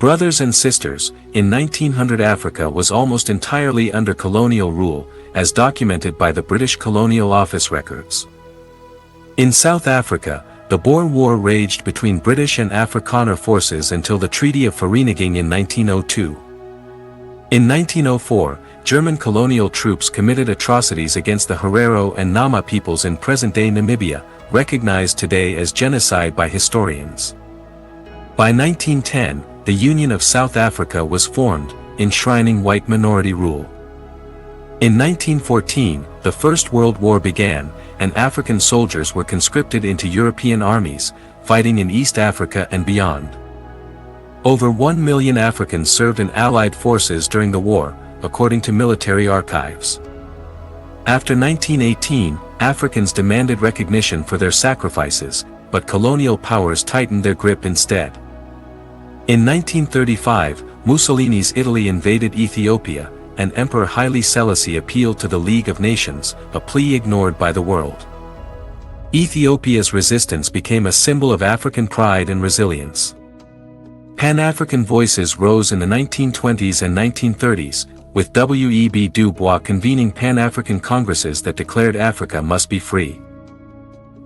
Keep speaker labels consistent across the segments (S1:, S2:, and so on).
S1: Brothers and sisters, in 1900 Africa was almost entirely under colonial rule, as documented by the British Colonial Office records. In South Africa, the Boer War raged between British and Afrikaner forces until the Treaty of Vereeniging in 1902. In 1904, German colonial troops committed atrocities against the Herero and Nama peoples in present-day Namibia, recognized today as genocide by historians. By 1910, the Union of South Africa was formed, enshrining white minority rule. In 1914, the First World War began, and African soldiers were conscripted into European armies, fighting in East Africa and beyond. Over 1 million Africans served in Allied forces during the war, according to military archives. After 1918, Africans demanded recognition for their sacrifices, but colonial powers tightened their grip instead. In 1935, Mussolini's Italy invaded Ethiopia, and Emperor Haile Selassie appealed to the League of Nations, a plea ignored by the world. Ethiopia's resistance became a symbol of African pride and resilience. Pan-African voices rose in the 1920s and 1930s, with W.E.B. Du Bois convening Pan-African congresses that declared Africa must be free.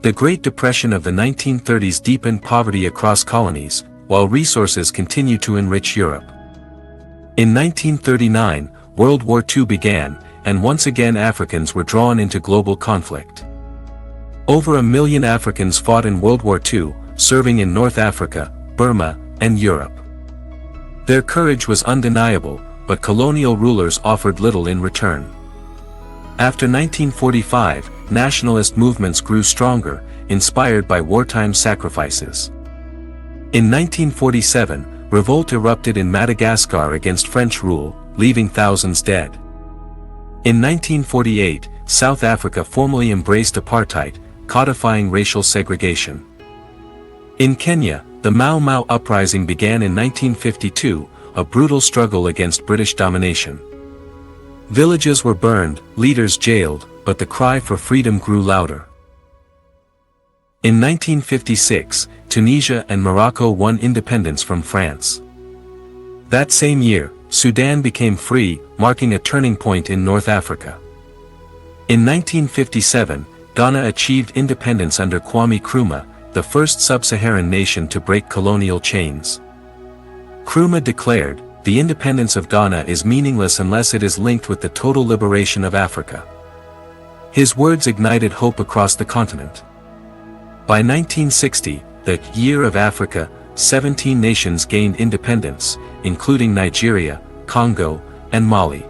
S1: The Great Depression of the 1930s deepened poverty across colonies, while resources continued to enrich Europe. In 1939, World War II began, and once again Africans were drawn into global conflict. Over 1 million Africans fought in World War II, serving in North Africa, Burma, and Europe. Their courage was undeniable, but colonial rulers offered little in return. After 1945, nationalist movements grew stronger, inspired by wartime sacrifices. In 1947, revolt erupted in Madagascar against French rule, leaving thousands dead. In 1948, South Africa formally embraced apartheid, codifying racial segregation. In Kenya, the Mau Mau uprising began in 1952, a brutal struggle against British domination. Villages were burned, leaders jailed, but the cry for freedom grew louder. In 1956, Tunisia and Morocco won independence from France. That same year, Sudan became free, marking a turning point in North Africa. In 1957, Ghana achieved independence under Kwame Nkrumah, the first sub-Saharan nation to break colonial chains. Nkrumah declared, "The independence of Ghana is meaningless unless it is linked with the total liberation of Africa." His words ignited hope across the continent. By 1960, the Year of Africa, 17 nations gained independence, including Nigeria, Congo, and Mali.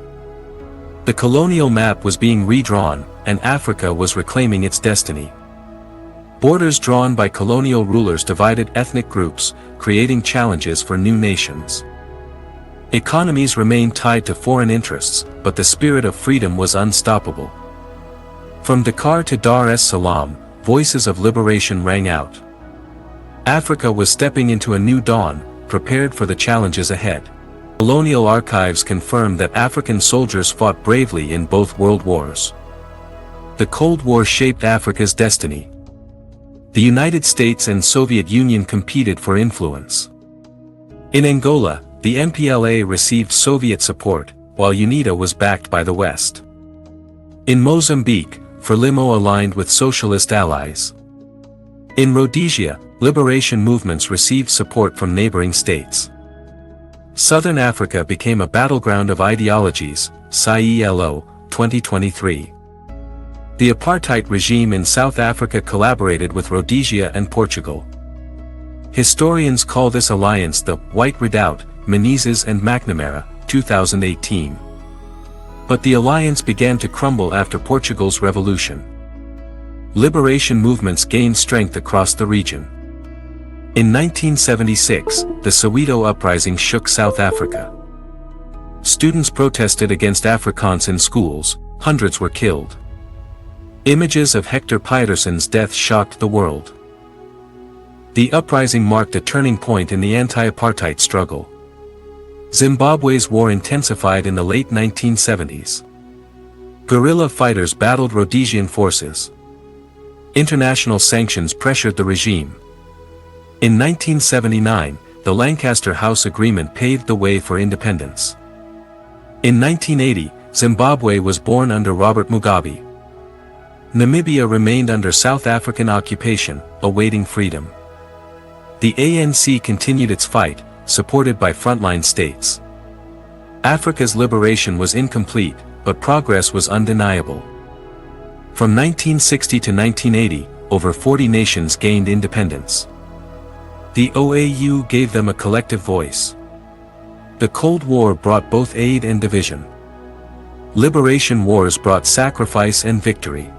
S1: The colonial map was being redrawn, and Africa was reclaiming its destiny. Borders drawn by colonial rulers divided ethnic groups, creating challenges for new nations. Economies remained tied to foreign interests, but the spirit of freedom was unstoppable. From Dakar to Dar es Salaam, voices of liberation rang out. Africa was stepping into a new dawn, prepared for the challenges ahead. Colonial archives confirm that African soldiers fought bravely in both world wars. The Cold War shaped Africa's destiny. The United States and Soviet Union competed for influence. In Angola, the MPLA received Soviet support, while UNITA was backed by the West. In Mozambique, Frelimo aligned with socialist allies. In Rhodesia, liberation movements received support from neighboring states. Southern Africa became a battleground of ideologies, CIELO, 2023. The apartheid regime in South Africa collaborated with Rhodesia and Portugal. Historians call this alliance the White Redoubt, Menezes and McNamara, 2018. But the alliance began to crumble after Portugal's revolution. Liberation movements gained strength across the region. In 1976, the Soweto uprising shook South Africa. Students protested against Afrikaans in schools, hundreds were killed. Images of Hector Pieterson's death shocked the world. The uprising marked a turning point in the anti-apartheid struggle. Zimbabwe's war intensified in the late 1970s. Guerrilla fighters battled Rhodesian forces. International sanctions pressured the regime. In 1979, the Lancaster House Agreement paved the way for independence. In 1980, Zimbabwe was born under Robert Mugabe. Namibia remained under South African occupation, awaiting freedom. The ANC continued its fight, supported by frontline states. Africa's liberation was incomplete, but progress was undeniable. From 1960 to 1980, over 40 nations gained independence. The OAU gave them a collective voice. The Cold War brought both aid and division. Liberation wars brought sacrifice and victory.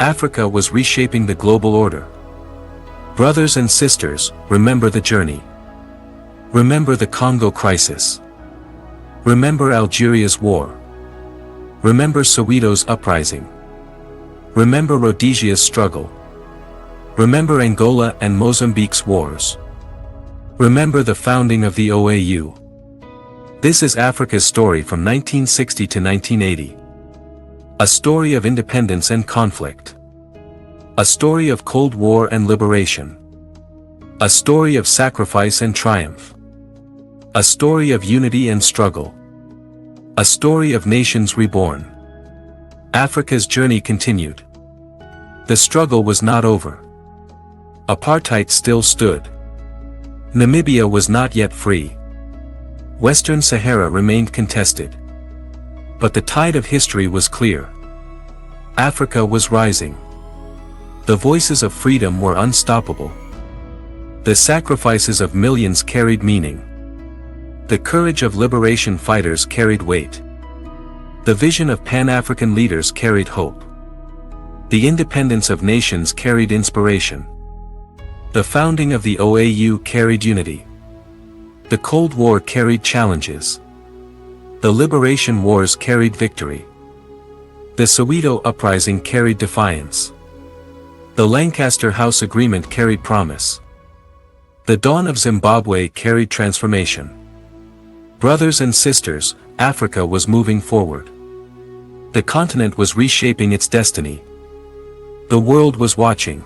S1: Africa was reshaping the global order. Brothers and sisters, remember the journey. Remember the Congo crisis. Remember Algeria's war. Remember Soweto's uprising. Remember Rhodesia's struggle. Remember Angola and Mozambique's wars. Remember the founding of the OAU. This is Africa's story from 1960 to 1980. A story of independence and conflict. A story of Cold War and liberation. A story of sacrifice and triumph. A story of unity and struggle. A story of nations reborn. Africa's journey continued. The struggle was not over. Apartheid still stood. Namibia was not yet free. Western Sahara remained contested. But the tide of history was clear. Africa was rising. The voices of freedom were unstoppable. The sacrifices of millions carried meaning. The courage of liberation fighters carried weight. The vision of Pan-African leaders carried hope. The independence of nations carried inspiration. The founding of the OAU carried unity. The Cold War carried challenges. The liberation wars carried victory. The Soweto uprising carried defiance. The Lancaster House Agreement carried promise. The dawn of Zimbabwe carried transformation. Brothers and sisters, Africa was moving forward. The continent was reshaping its destiny. The world was watching.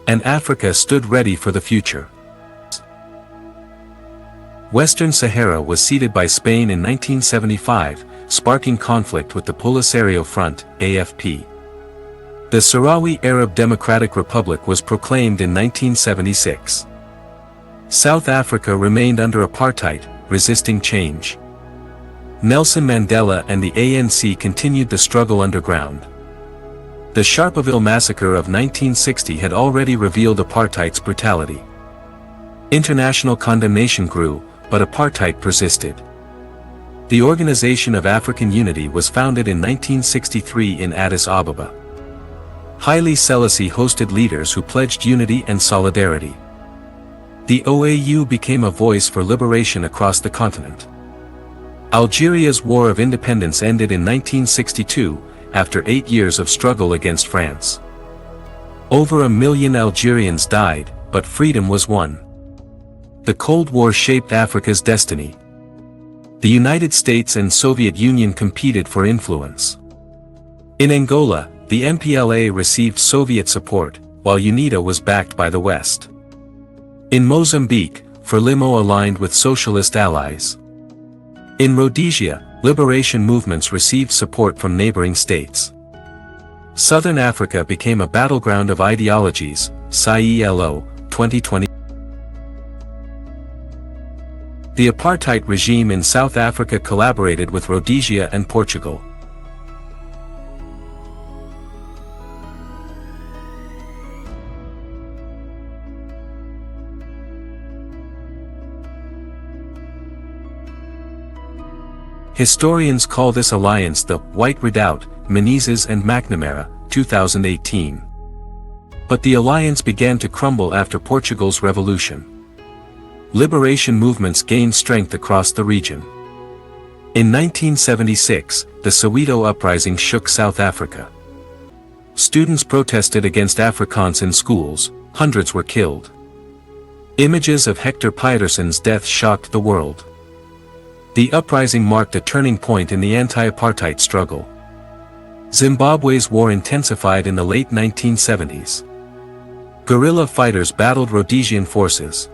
S1: And Africa stood ready for the future. Western Sahara was ceded by Spain in 1975, sparking conflict with the Polisario Front, AFP. The Sahrawi Arab Democratic Republic was proclaimed in 1976. South Africa remained under apartheid, resisting change. Nelson Mandela and the ANC continued the struggle underground. The Sharpeville massacre of 1960 had already revealed apartheid's brutality. International condemnation grew, but apartheid persisted. The Organization of African Unity was founded in 1963 in Addis Ababa. Haile Selassie hosted leaders who pledged unity and solidarity. The OAU became a voice for liberation across the continent. Algeria's War of Independence ended in 1962, after 8 years of struggle against France. Over 1 million Algerians died, but freedom was won. The Cold War shaped Africa's destiny. The United States and Soviet Union competed for influence. In Angola, the MPLA received Soviet support, while UNITA was backed by the West. In Mozambique, Frelimo aligned with socialist allies. In Rhodesia, liberation movements received support from neighboring states. Southern Africa became a battleground of ideologies, CIELO, 2020. The apartheid regime in South Africa collaborated with Rhodesia and Portugal. Historians call this alliance the White Redoubt, Menezes and McNamara, 2018. But the alliance began to crumble after Portugal's revolution. Liberation movements gained strength across the region. In 1976, the Soweto uprising shook South Africa. Students protested against Afrikaans in schools, hundreds were killed. Images of Hector Pieterson's death shocked the world. The uprising marked a turning point in the anti-apartheid struggle. Zimbabwe's war intensified in the late 1970s. Guerrilla fighters battled Rhodesian forces.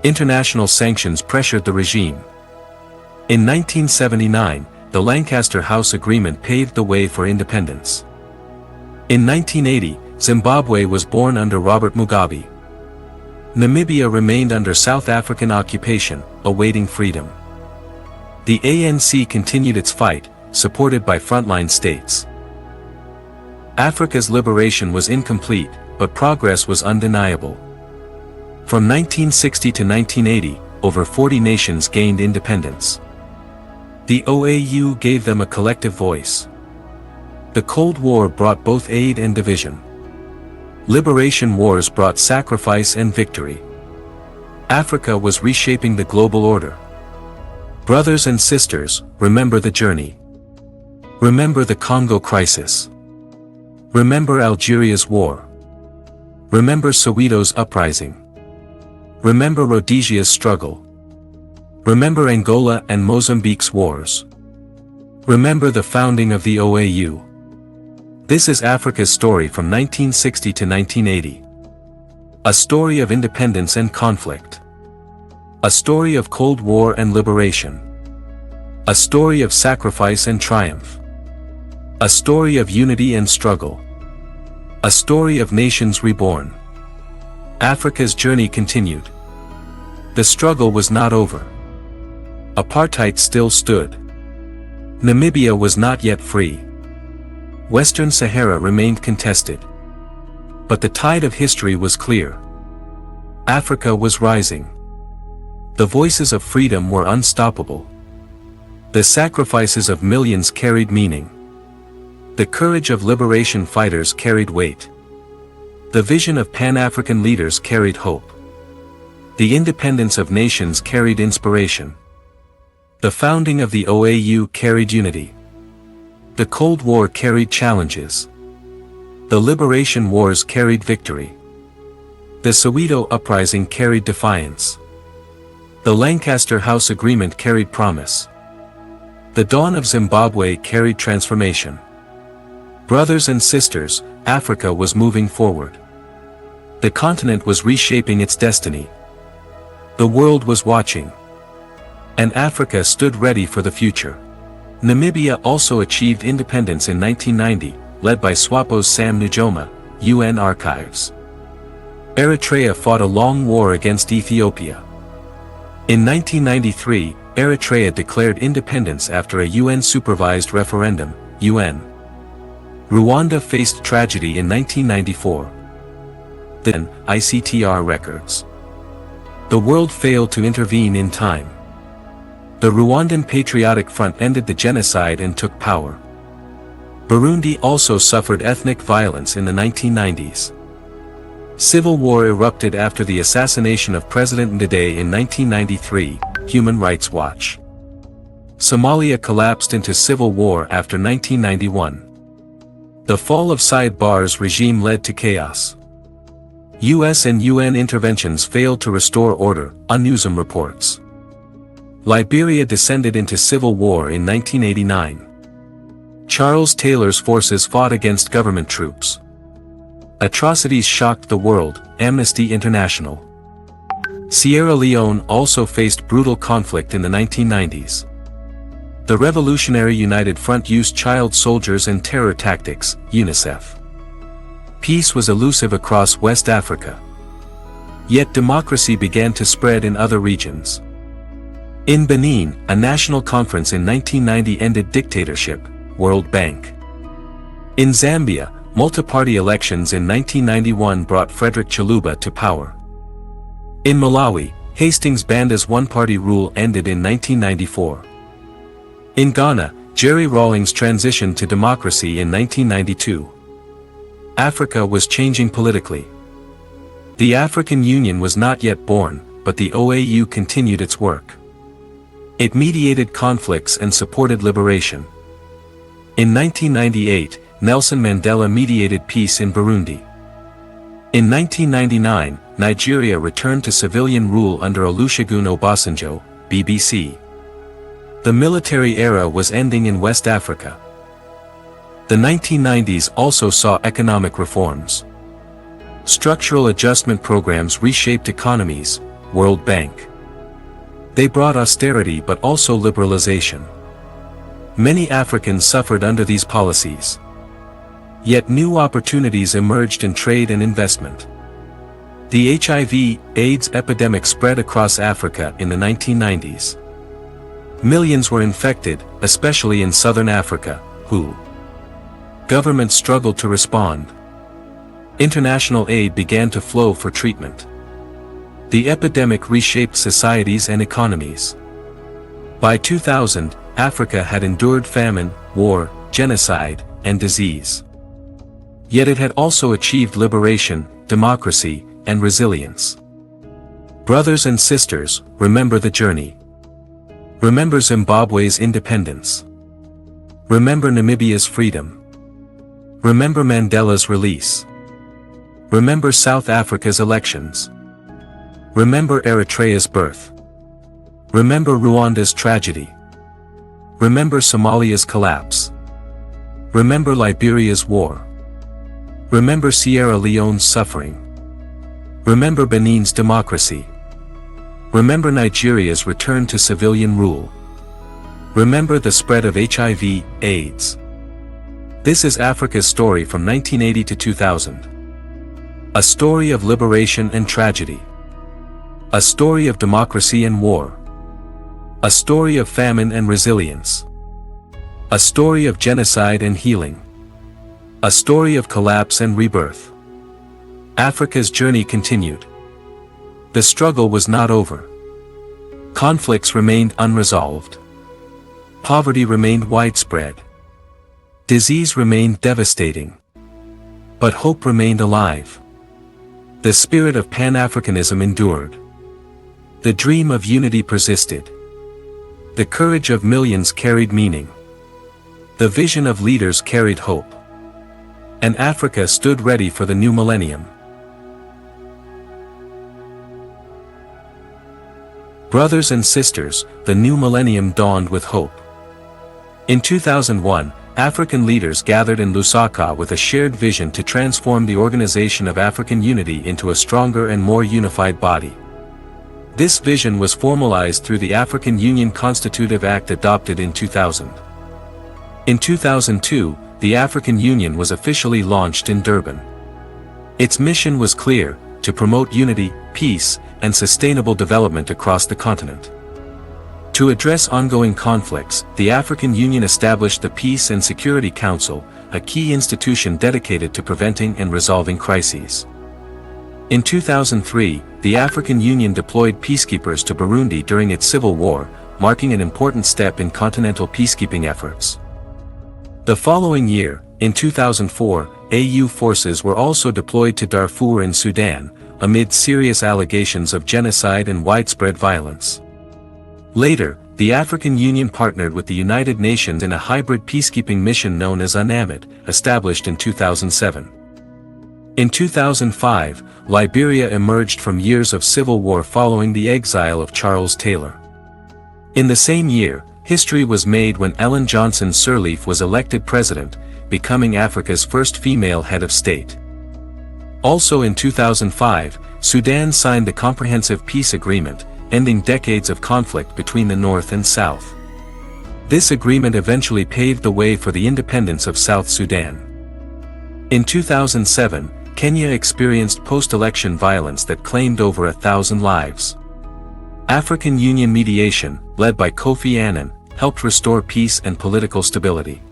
S1: International sanctions pressured the regime. In 1979, the Lancaster House Agreement paved the way for independence. In 1980, Zimbabwe was born under Robert Mugabe. Namibia remained under South African occupation, awaiting freedom. The ANC continued its fight, supported by frontline states. Africa's liberation was incomplete, but progress was undeniable. From 1960 to 1980, over 40 nations gained independence. The OAU gave them a collective voice. The Cold War brought both aid and division. Liberation wars brought sacrifice and victory. Africa was reshaping the global order. Brothers and sisters, remember the journey. Remember the Congo crisis. Remember Algeria's war. Remember Soweto's uprising. Remember Rhodesia's struggle. Remember Angola and Mozambique's wars. Remember the founding of the OAU. This is Africa's story from 1960 to 1980. A story of independence and conflict. A story of Cold War and liberation. A story of sacrifice and triumph. A story of unity and struggle. A story of nations reborn. Africa's journey continued. The struggle was not over. Apartheid still stood. Namibia was not yet free. Western Sahara remained contested. But the tide of history was clear. Africa was rising. The voices of freedom were unstoppable. The sacrifices of millions carried meaning. The courage of liberation fighters carried weight. The vision of Pan-African leaders carried hope. The independence of nations carried inspiration. The founding of the OAU carried unity. The Cold War carried challenges. The liberation wars carried victory. The Soweto uprising carried defiance. The Lancaster House Agreement carried promise. The dawn of Zimbabwe carried transformation. Brothers and sisters, Africa was moving forward. The continent was reshaping its destiny. The world was watching. And Africa stood ready for the future. Namibia also achieved independence in 1990, led by SWAPO's Sam Nujoma, UN Archives. Eritrea fought a long war against Ethiopia. In 1993, Eritrea declared independence after a UN-supervised referendum, UN. Rwanda faced tragedy in 1994. Then, ICTR records. The world failed to intervene in time. The Rwandan Patriotic Front ended the genocide and took power. Burundi also suffered ethnic violence in the 1990s. Civil war erupted after the assassination of President Ndadaye in 1993, Human Rights Watch. Somalia collapsed into civil war after 1991. The fall of Siad Barre's regime led to chaos. US and UN interventions failed to restore order, UNUSM reports. Liberia descended into civil war in 1989. Charles Taylor's forces fought against government troops. Atrocities shocked the world, Amnesty International. Sierra Leone also faced brutal conflict in the 1990s. The Revolutionary United Front used child soldiers and terror tactics, UNICEF. Peace was elusive across West Africa. Yet democracy began to spread in other regions. In Benin, a national conference in 1990 ended dictatorship, World Bank. In Zambia, multi-party elections in 1991 brought Frederick Chiluba to power. In Malawi, Hastings Banda's one-party rule ended in 1994. In Ghana, Jerry Rawlings transitioned to democracy in 1992. Africa was changing politically. The African Union was not yet born, but the OAU continued its work. It mediated conflicts and supported liberation. In 1998, Nelson Mandela mediated peace in Burundi. In 1999, Nigeria returned to civilian rule under Olusegun Obasanjo, BBC. The military era was ending in West Africa. The 1990s also saw economic reforms. Structural adjustment programs reshaped economies, World Bank. They brought austerity but also liberalization. Many Africans suffered under these policies. Yet new opportunities emerged in trade and investment. The HIV/AIDS epidemic spread across Africa in the 1990s. Millions were infected, especially in southern Africa, governments struggled to respond. International aid began to flow for treatment. The epidemic reshaped societies and economies. By 2000, Africa had endured famine, war, genocide, and disease. Yet it had also achieved liberation, democracy, and resilience. Brothers and sisters, remember the journey. Remember Zimbabwe's independence. Remember Namibia's freedom. Remember Mandela's release. Remember South Africa's elections. Remember Eritrea's birth. Remember Rwanda's tragedy. Remember Somalia's collapse. Remember Liberia's war. Remember Sierra Leone's suffering. Remember Benin's democracy. Remember Nigeria's return to civilian rule. Remember the spread of HIV/AIDS. This is Africa's story from 1980 to 2000. A story of liberation and tragedy. A story of democracy and war. A story of famine and resilience. A story of genocide and healing. A story of collapse and rebirth. Africa's journey continued. The struggle was not over. Conflicts remained unresolved. Poverty remained widespread. Disease remained devastating. But hope remained alive. The spirit of Pan-Africanism endured. The dream of unity persisted. The courage of millions carried meaning. The vision of leaders carried hope. And Africa stood ready for the new millennium. Brothers and sisters, the new millennium dawned with hope. In 2001, African leaders gathered in Lusaka with a shared vision to transform the Organization of African Unity into a stronger and more unified body. This vision was formalized through the African Union Constitutive Act adopted in 2000. In 2002, the African Union was officially launched in Durban. Its mission was clear: to promote unity, peace, and sustainable development across the continent. To address ongoing conflicts, the African Union established the Peace and Security Council, a key institution dedicated to preventing and resolving crises. In 2003, the African Union deployed peacekeepers to Burundi during its civil war, marking an important step in continental peacekeeping efforts. The following year, in 2004, AU forces were also deployed to Darfur in Sudan, amid serious allegations of genocide and widespread violence. Later, the African Union partnered with the United Nations in a hybrid peacekeeping mission known as UNAMID, established in 2007. In 2005, Liberia emerged from years of civil war following the exile of Charles Taylor. In the same year, history was made when Ellen Johnson Sirleaf was elected president, becoming Africa's first female head of state. Also in 2005, Sudan signed the Comprehensive Peace Agreement, ending decades of conflict between the North and South. This agreement eventually paved the way for the independence of South Sudan. In 2007, Kenya experienced post-election violence that claimed over 1,000 lives. African Union mediation, led by Kofi Annan, helped restore peace and political stability.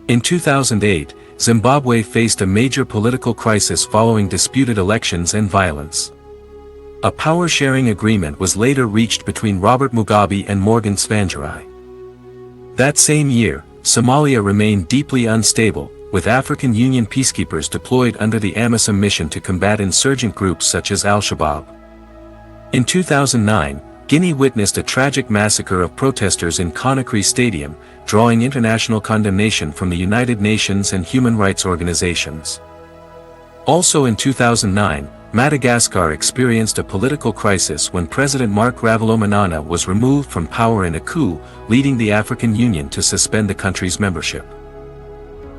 S1: In 2008, Zimbabwe faced a major political crisis following disputed elections and violence. A power-sharing agreement was later reached between Robert Mugabe and Morgan Tsvangirai. That same year, Somalia remained deeply unstable, with African Union peacekeepers deployed under the AMISOM mission to combat insurgent groups such as Al-Shabaab. In 2009, Guinea witnessed a tragic massacre of protesters in Conakry Stadium, drawing international condemnation from the United Nations and human rights organizations. Also in 2009, Madagascar experienced a political crisis when President Marc Ravalomanana was removed from power in a coup, leading the African Union to suspend the country's membership.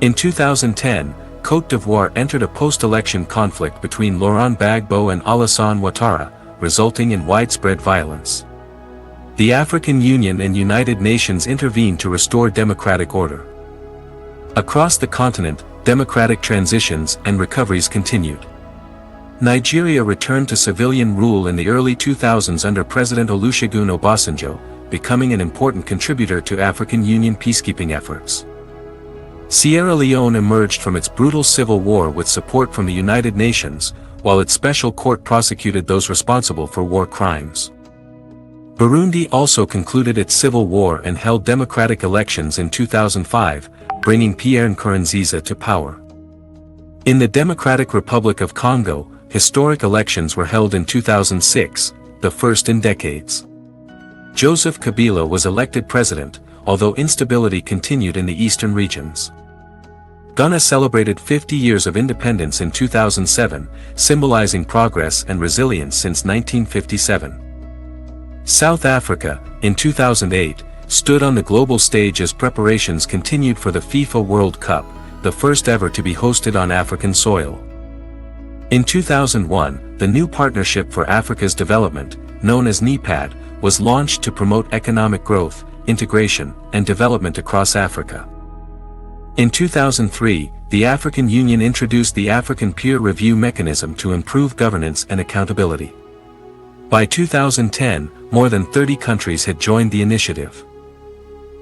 S1: In 2010, Côte d'Ivoire entered a post-election conflict between Laurent Gbagbo and Alassane Ouattara, resulting in widespread violence. The African Union and United Nations intervened to restore democratic order. Across the continent, democratic transitions and recoveries continued. Nigeria returned to civilian rule in the early 2000s under President Olusegun Obasanjo, becoming an important contributor to African Union peacekeeping efforts. Sierra Leone emerged from its brutal civil war with support from the United Nations, while its special court prosecuted those responsible for war crimes. Burundi also concluded its civil war and held democratic elections in 2005, bringing Pierre Nkurunziza to power. In the Democratic Republic of Congo, historic elections were held in 2006, the first in decades. Joseph Kabila was elected president, although instability continued in the eastern regions. Ghana celebrated 50 years of independence in 2007, symbolizing progress and resilience since 1957. South Africa, in 2008, stood on the global stage as preparations continued for the FIFA World Cup, the first ever to be hosted on African soil. In 2001, the new Partnership for Africa's Development, known as NEPAD, was launched to promote economic growth, integration, and development across Africa. In 2003, the African Union introduced the African Peer Review Mechanism to improve governance and accountability. By 2010, more than 30 countries had joined the initiative.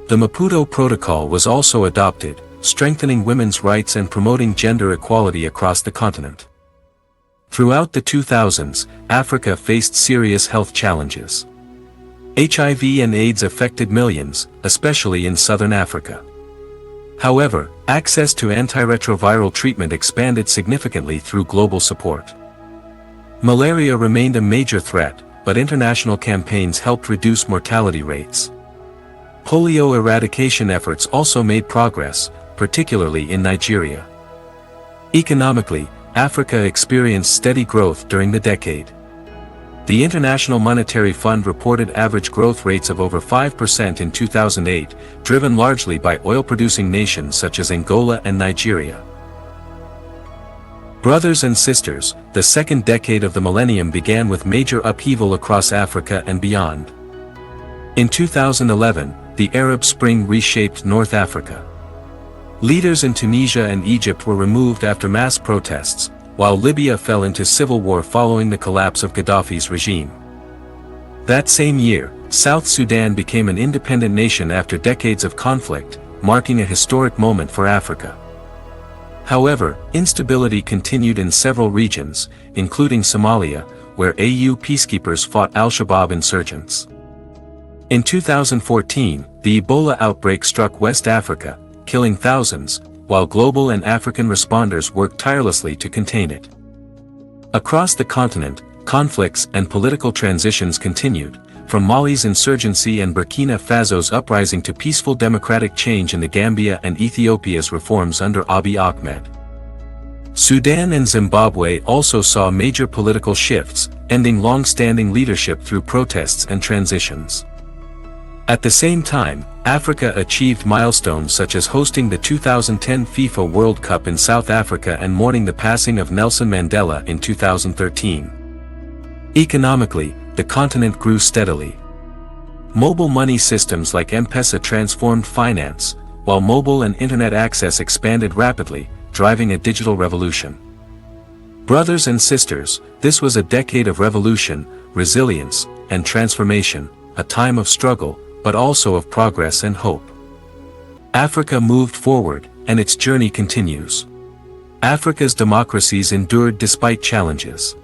S1: The Maputo Protocol was also adopted, strengthening women's rights and promoting gender equality across the continent. Throughout the 2000s, Africa faced serious health challenges. HIV and AIDS affected millions, especially in southern Africa. However, access to antiretroviral treatment expanded significantly through global support. Malaria remained a major threat, but international campaigns helped reduce mortality rates. Polio eradication efforts also made progress, particularly in Nigeria. Economically, Africa experienced steady growth during the decade. The International Monetary Fund reported average growth rates of over 5% in 2008, driven largely by oil-producing nations such as Angola and Nigeria. Brothers and sisters, the second decade of the millennium began with major upheaval across Africa and beyond. In 2011, the Arab Spring reshaped North Africa. Leaders in Tunisia and Egypt were removed after mass protests, while Libya fell into civil war following the collapse of Gaddafi's regime. That same year, South Sudan became an independent nation after decades of conflict, marking a historic moment for Africa. However, instability continued in several regions, including Somalia, where AU peacekeepers fought al-Shabaab insurgents. In 2014, the Ebola outbreak struck West Africa, killing thousands, while global and African responders worked tirelessly to contain it. Across the continent, conflicts and political transitions continued, from Mali's insurgency and Burkina Faso's uprising to peaceful democratic change in the Gambia and Ethiopia's reforms under Abiy Ahmed. Sudan and Zimbabwe also saw major political shifts, ending long-standing leadership through protests and transitions. At the same time, Africa achieved milestones such as hosting the 2010 FIFA World Cup in South Africa and mourning the passing of Nelson Mandela in 2013. Economically, the continent grew steadily. Mobile money systems like M-Pesa transformed finance, while mobile and internet access expanded rapidly, driving a digital revolution. Brothers and sisters, this was a decade of revolution, resilience, and transformation, a time of struggle, but also of progress and hope. Africa moved forward, and its journey continues. Africa's democracies endured despite challenges.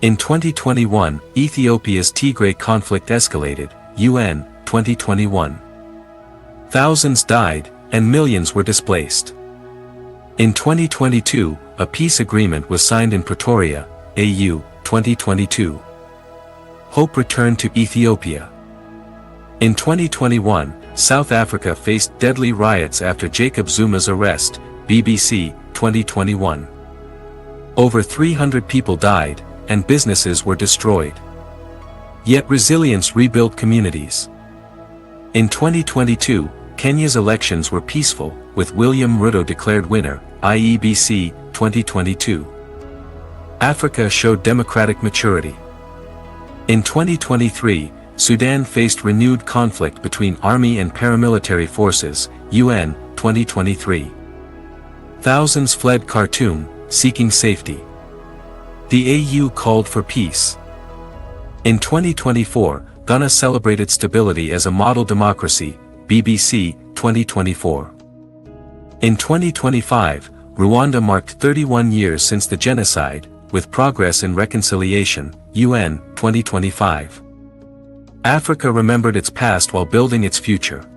S1: In 2021, Ethiopia's Tigray conflict escalated, UN, 2021. Thousands died, and millions were displaced. In 2022, a peace agreement was signed in Pretoria, AU, 2022. Hope returned to Ethiopia. In 2021, South Africa faced deadly riots after Jacob Zuma's arrest, BBC, 2021. Over 300 people died, and businesses were destroyed. Yet resilience rebuilt communities. In 2022, Kenya's elections were peaceful, with William Ruto declared winner, IEBC, 2022. Africa showed democratic maturity. In 2023, Sudan faced renewed conflict between army and paramilitary forces, UN, 2023. Thousands fled Khartoum, seeking safety. The AU called for peace. In 2024, Ghana celebrated stability as a model democracy, BBC, 2024. In 2025, Rwanda marked 31 years since the genocide, with progress in reconciliation, UN, 2025. Africa remembered its past while building its future.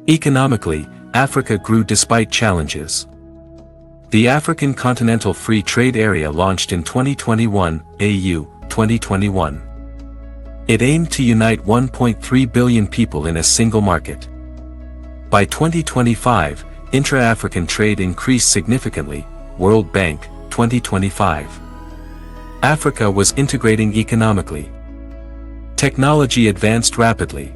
S1: Economically, Africa grew despite challenges. The African Continental Free Trade Area launched in 2021, AU, 2021. It aimed to unite 1.3 billion people in a single market. By 2025, intra-African trade increased significantly, World Bank, 2025. Africa was integrating economically. Technology advanced rapidly.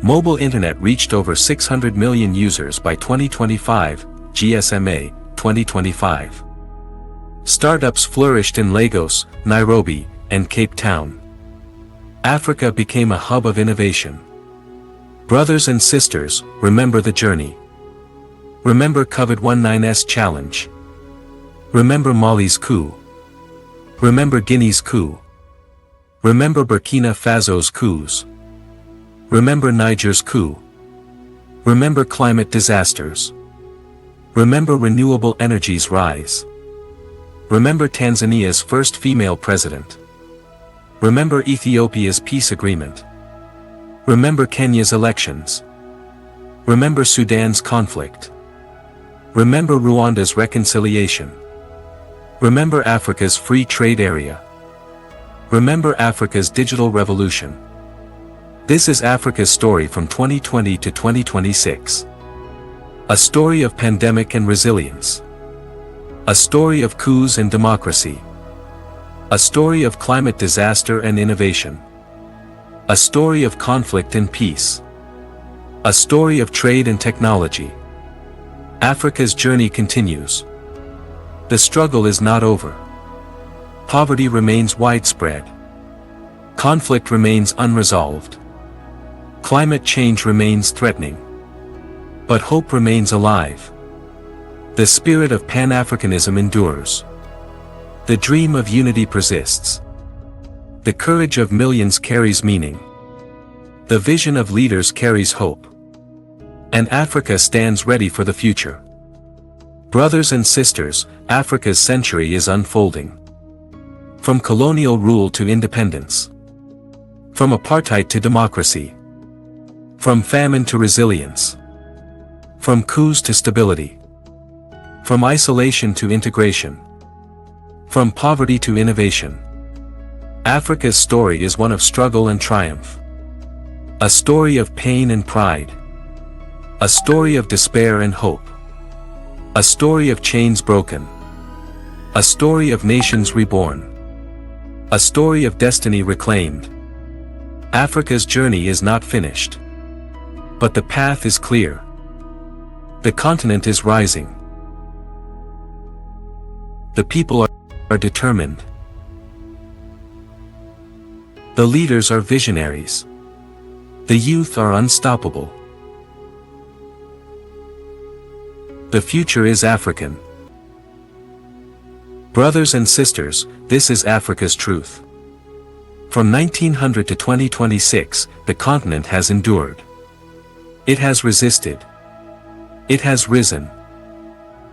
S1: Mobile internet reached over 600 million users by 2025, GSMA, 2025. Startups flourished in Lagos, Nairobi, and Cape Town. Africa became a hub of innovation. Brothers and sisters, remember the journey. Remember COVID-19's challenge. Remember Mali's coup. Remember Guinea's coup. Remember Burkina Faso's coups. Remember Niger's coup. Remember climate disasters. Remember renewable energies' rise. Remember Tanzania's first female president. Remember Ethiopia's peace agreement. Remember Kenya's elections. Remember Sudan's conflict. Remember Rwanda's reconciliation. Remember Africa's free trade area. Remember Africa's digital revolution. This is Africa's story from 2020 to 2026. A story of pandemic and resilience. A story of coups and democracy. A story of climate disaster and innovation. A story of conflict and peace. A story of trade and technology. Africa's journey continues. The struggle is not over. Poverty remains widespread. Conflict remains unresolved. Climate change remains threatening. But hope remains alive. The spirit of Pan-Africanism endures. The dream of unity persists. The courage of millions carries meaning. The vision of leaders carries hope. And Africa stands ready for the future. Brothers and sisters, Africa's century is unfolding. From colonial rule to independence. From apartheid to democracy. From famine to resilience. From coups to stability. From isolation to integration. From poverty to innovation. Africa's story is one of struggle and triumph. A story of pain and pride. A story of despair and hope. A story of chains broken. A story of nations reborn. A story of destiny reclaimed. Africa's journey is not finished. But the path is clear. The continent is rising. The people are determined. The leaders are visionaries. The youth are unstoppable. The future is African. Brothers and sisters, this is Africa's truth. From 1900 to 2026, the continent has endured. It has resisted. It has risen.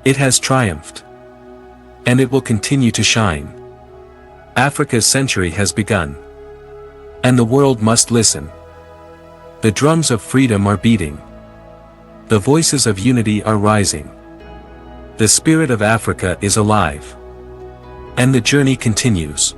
S1: It has triumphed. And it will continue to shine. Africa's century has begun. And the world must listen. The drums of freedom are beating. The voices of unity are rising. The spirit of Africa is alive. And the journey continues.